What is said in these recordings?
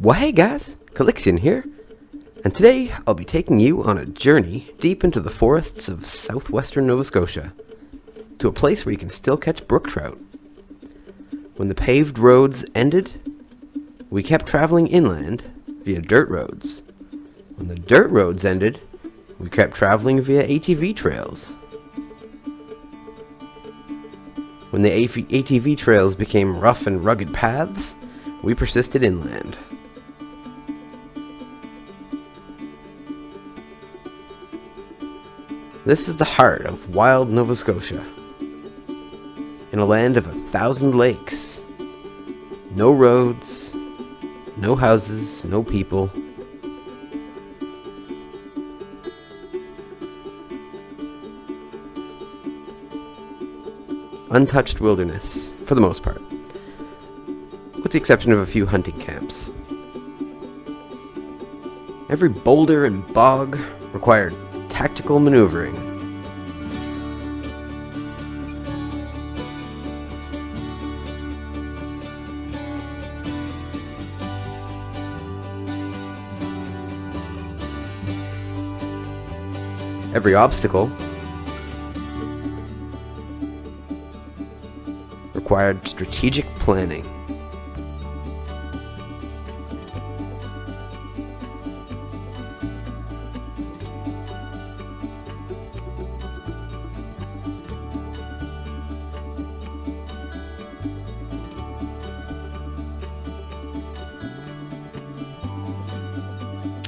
Well, hey guys, Calixian here, and today I'll be taking you on a journey deep into the forests of southwestern Nova Scotia, to a place where you can still catch brook trout. When the paved roads ended, we kept traveling inland via dirt roads. When the dirt roads ended, we kept traveling via ATV trails. When the ATV trails became rough and rugged paths, we persisted inland. This is the heart of wild Nova Scotia, in a land of 1,000 lakes. No roads, no houses, no people. Untouched wilderness, for the most part, with the exception of a few hunting camps. Every boulder and bog required tactical maneuvering. Every obstacle required strategic planning.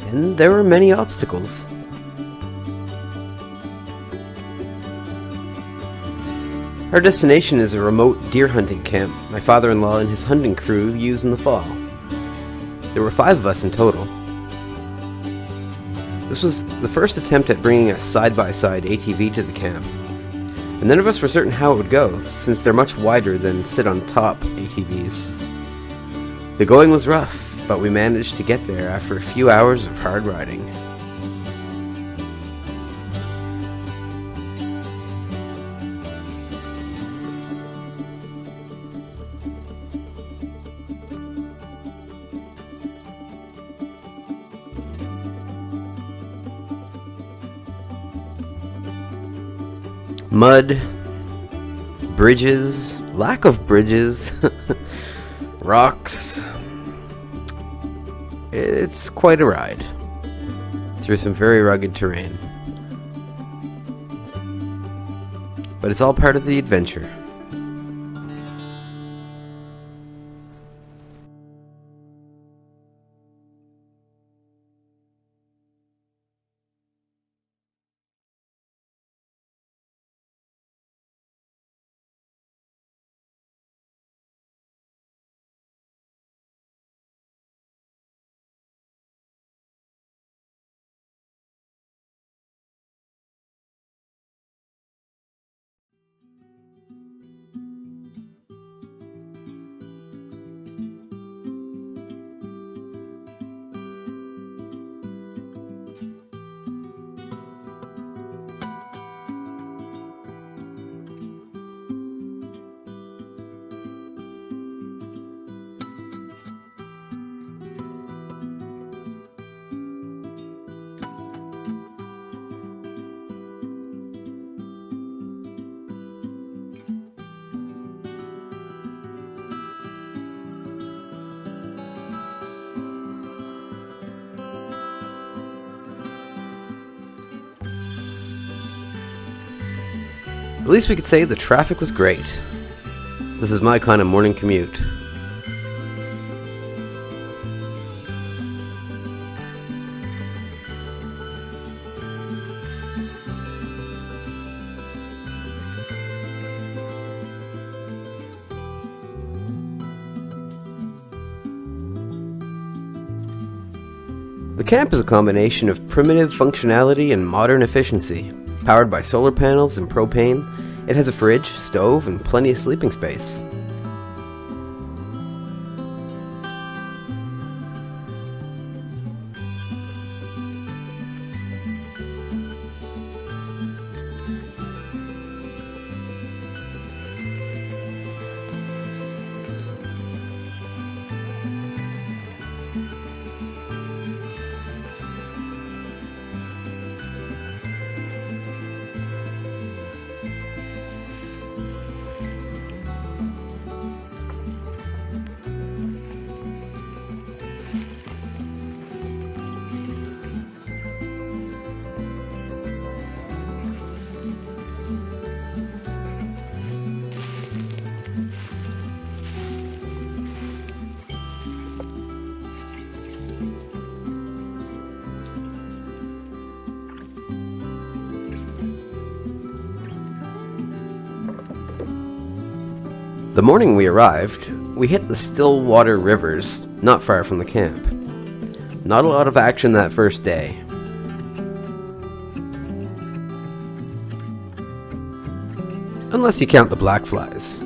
And there were many obstacles. Our destination is a remote deer hunting camp my father-in-law and his hunting crew use in the fall. There were 5 of us in total. This was the first attempt at bringing a side-by-side ATV to the camp, and none of us were certain how it would go, since they're much wider than sit-on-top ATVs. The going was rough, but we managed to get there after a few hours of hard riding. Mud, bridges, lack of bridges, rocks. It's quite a ride through some very rugged terrain. But it's all part of the adventure. At least we could say the traffic was great. This is my kind of morning commute. The camp is a combination of primitive functionality and modern efficiency. Powered by solar panels and propane, it has a fridge, stove, and plenty of sleeping space. The morning we arrived, we hit the still water rivers not far from the camp. Not a lot of action that first day. Unless you count the black flies.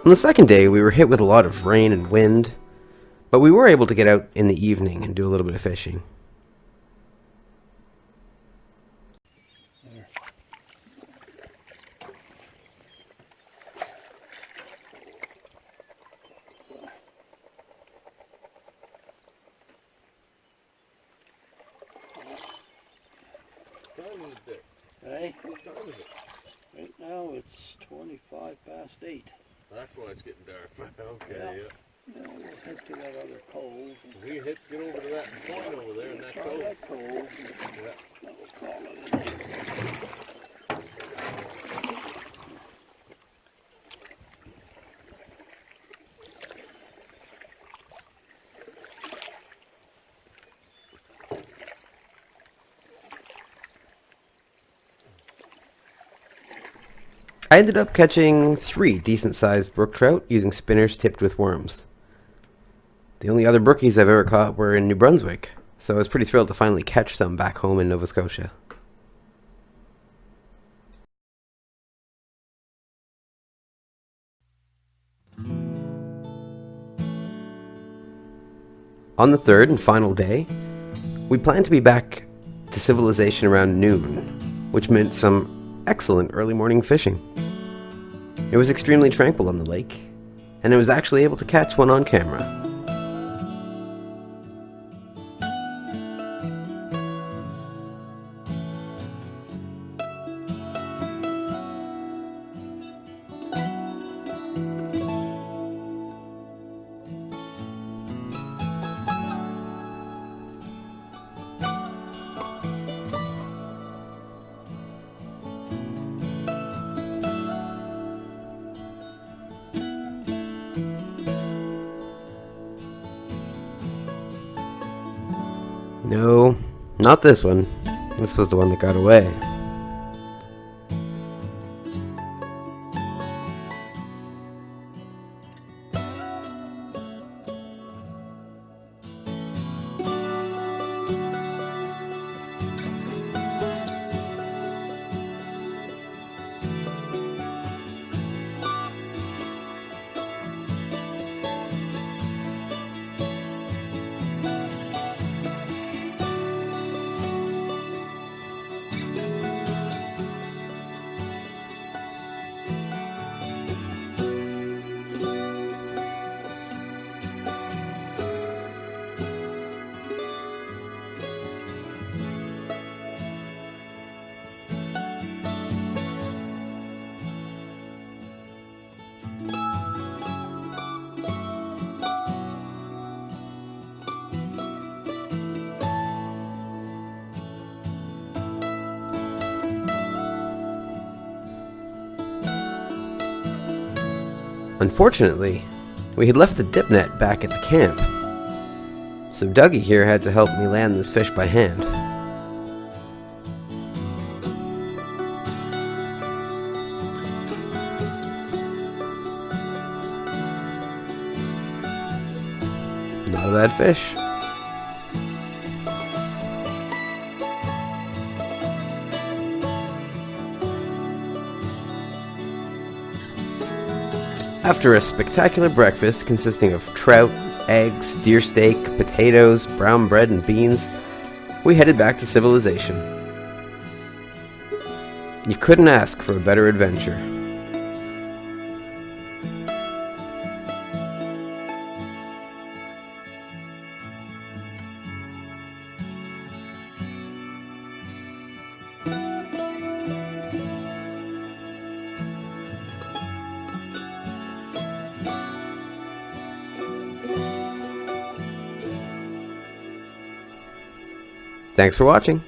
On the second day, we were hit with a lot of rain and wind, but we were able to get out in the evening and do a little bit of fishing. What time is it? Hey, What time is it? right now it's 25 past 8. That's why it's getting dark. Okay, Yeah. yeah. Now we'll head to that other cove. We get over to that point over there in that Try cove. that cove. Yeah. That we'll call it a day. I ended up catching 3 decent-sized brook trout using spinners tipped with worms. The only other brookies I've ever caught were in New Brunswick, so I was pretty thrilled to finally catch some back home in Nova Scotia. On the third and final day, we planned to be back to civilization around noon, which meant some excellent early morning fishing. It was extremely tranquil on the lake, and I was actually able to catch one on camera. No, not this one. This was the one that got away. Unfortunately, we had left the dip net back at the camp, so Dougie here had to help me land this fish by hand. Not a bad fish. After a spectacular breakfast consisting of trout, eggs, deer steak, potatoes, brown bread, and beans, we headed back to civilization. You couldn't ask for a better adventure. Thanks for watching.